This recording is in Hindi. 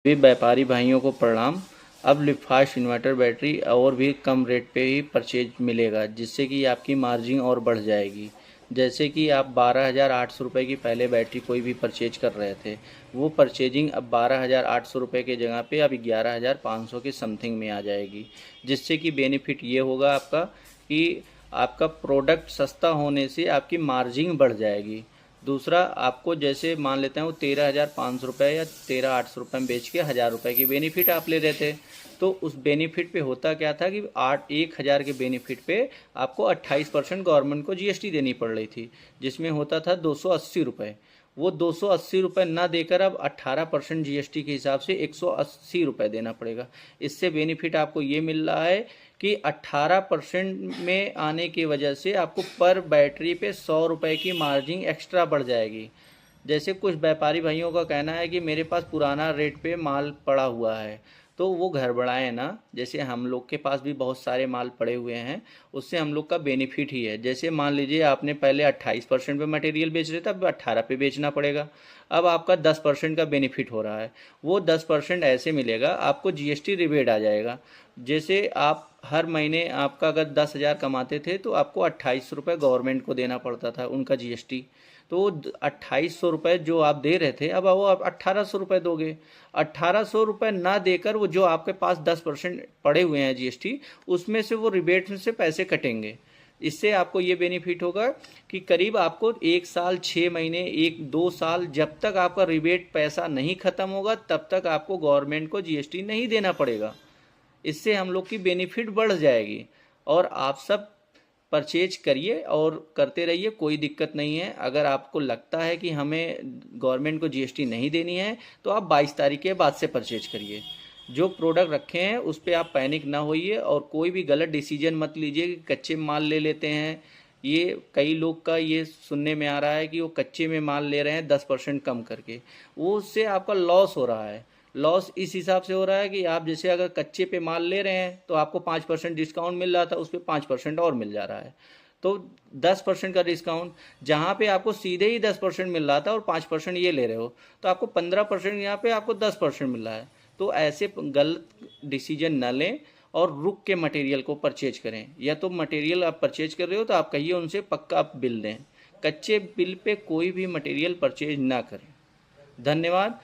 भी व्यापारी भाइयों को प्रणाम। अब लिफास्ट इन्वर्टर बैटरी और भी कम रेट पे ही परचेज मिलेगा, जिससे कि आपकी मार्जिन और बढ़ जाएगी। जैसे कि आप 12,800 रुपये की पहले बैटरी कोई भी परचेज कर रहे थे, वो परचेजिंग अब 12,800 रुपये के जगह पे अब 11,500 के समथिंग में आ जाएगी। जिससे कि बेनिफिट ये होगा आपका कि आपका प्रोडक्ट सस्ता होने से आपकी मार्जिन बढ़ जाएगी। दूसरा, आपको जैसे मान लेते हैं वो 13,500 रुपये या 13,800 रुपये में बेच के 1,000 रुपये की बेनिफिट आप ले रहे थे, तो उस बेनिफिट पे होता क्या था कि 1,000 के बेनिफिट पे आपको 28% गवर्नमेंट को जीएसटी देनी पड़ रही थी, जिसमें होता था 280 रुपये। वो 280 रुपये ना देकर अब 18% जीएसटी के हिसाब से 180 रुपये देना पड़ेगा। इससे बेनिफिट आपको ये मिल रहा है कि 18% में आने की वजह से आपको पर बैटरी पे 100 रुपये की मार्जिन एक्स्ट्रा बढ़ जाएगी। जैसे कुछ व्यापारी भाइयों का कहना है कि मेरे पास पुराना रेट पे माल पड़ा हुआ है, तो वो घर बढ़ाएँ ना। जैसे हम लोग के पास भी बहुत सारे माल पड़े हुए हैं, उससे हम लोग का बेनिफिट ही है। जैसे मान लीजिए आपने पहले 28% पे मटेरियल बेच रहे थे, अब 18 पे बेचना पड़ेगा। अब आपका 10% का बेनिफिट हो रहा है। वो 10% ऐसे मिलेगा, आपको जीएसटी रिबेट आ जाएगा। जैसे आप हर महीने आपका अगर 10,000 कमाते थे तो आपको 28 रुपये गवर्नमेंट को देना पड़ता था उनका जीएसटी। तो 2,800 रुपये जो आप दे रहे थे, अब वो आप 1,800 रुपये दोगे। 1,800 रुपये ना देकर वो जो आपके पास 10% पड़े हुए हैं जीएसटी, उसमें से वो रिबेट में से पैसे कटेंगे। इससे आपको ये बेनिफिट होगा कि करीब आपको 1 साल 6 महीने 1-2 साल जब तक आपका रिबेट पैसा नहीं ख़त्म होगा, तब तक आपको गवर्नमेंट को जीएसटी नहीं देना पड़ेगा। इससे हम लोग की बेनिफिट बढ़ जाएगी। और आप सब परचेज करिए और करते रहिए, कोई दिक्कत नहीं है। अगर आपको लगता है कि हमें गवर्नमेंट को जीएसटी नहीं देनी है, तो आप 22 तारीख के बाद से परचेज करिए। जो प्रोडक्ट रखे हैं उस पर आप पैनिक ना होइए और कोई भी गलत डिसीजन मत लीजिए कि कच्चे माल ले लेते हैं। ये कई लोग का ये सुनने में आ रहा है कि वो कच्चे में माल ले रहे हैं 10% कम करके, वो उससे आपका लॉस हो रहा है। लॉस इस हिसाब से हो रहा है कि आप जैसे अगर कच्चे पे माल ले रहे हैं तो आपको 5% डिस्काउंट मिल रहा था, उस पर 5% और मिल जा रहा है, तो 10% का डिस्काउंट। जहाँ पे आपको सीधे ही 10% मिल रहा था और 5% ये ले रहे हो, तो आपको 15% यहाँ पे आपको 10% मिल रहा है। तो ऐसे गलत डिसीजन न लें और रुक के मटेरियल को परचेज करें। या तो मटेरियल आप परचेज कर रहे हो तो आप कहिए उनसे पक्का आप बिल दें। कच्चे बिल पे कोई भी मटेरियल परचेज ना करें। धन्यवाद।